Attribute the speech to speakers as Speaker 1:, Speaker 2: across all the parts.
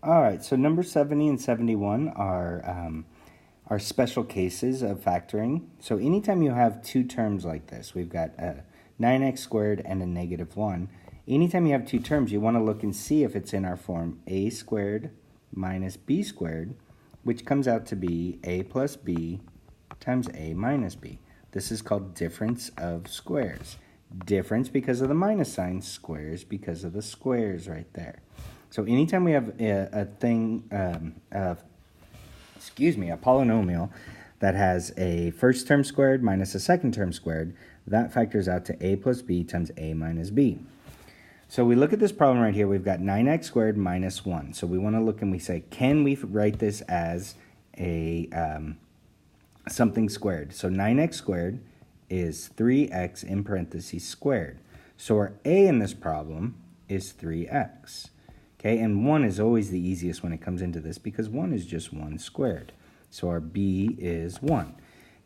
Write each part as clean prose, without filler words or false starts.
Speaker 1: All right, so number 70 and 71 are special cases of factoring. So anytime you have two terms like this, we've got a 9x squared and a negative 1. Anytime you have two terms, you want to look and see if it's in our form a squared minus b squared, which comes out to be a plus b times a minus b. This is called difference of squares. Difference because of the minus sign, squares because of the squares right there. So anytime we have a polynomial that has a first term squared minus a second term squared, that factors out to a plus b times a minus b. So we look at this problem right here. We've got 9x squared minus 1. So we want to look and we say, can we write this as a something squared? So 9x squared is 3x in parentheses squared. So our a in this problem is 3x. Okay, and 1 is always the easiest when it comes into this because 1 is just 1 squared. So our b is 1.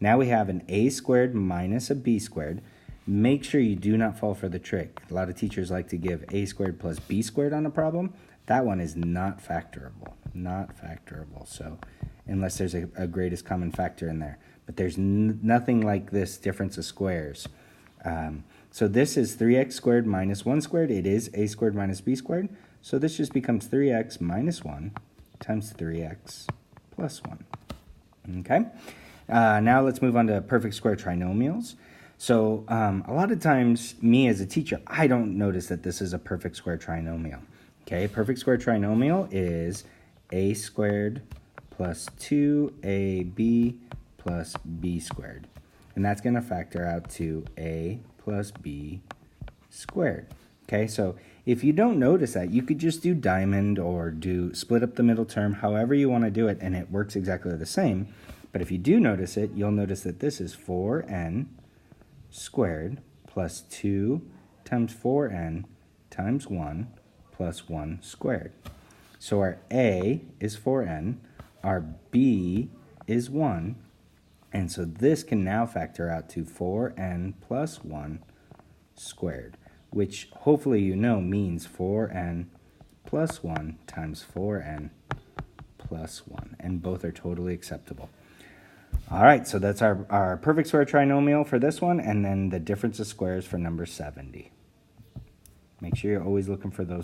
Speaker 1: Now we have an a squared minus a b squared. Make sure you do not fall for the trick. A lot of teachers like to give a squared plus b squared on a problem. That one is not factorable. Not factorable. So unless there's a greatest common factor in there. But there's nothing like this difference of squares. So this is 3x squared minus 1 squared. It is a squared minus b squared. So this just becomes 3x minus 1 times 3x plus 1. Okay? Now let's move on to perfect square trinomials. So a lot of times, me as a teacher, I don't notice that this is a perfect square trinomial. Okay? Perfect square trinomial is a squared plus 2ab plus b squared. And that's going to factor out to a plus b squared. Okay, so if you don't notice that, you could just do diamond or do split up the middle term, however you want to do it, and it works exactly the same. But if you do notice it, you'll notice that this is 4n squared plus 2 times 4n times 1 plus 1 squared. So our a is 4n, our b is 1, and so this can now factor out to 4n plus 1 squared, which hopefully you know means 4n plus 1 times 4n plus 1, and both are totally acceptable. All right, so that's our perfect square trinomial for this one, and then the difference of squares for number 70. Make sure you're always looking for those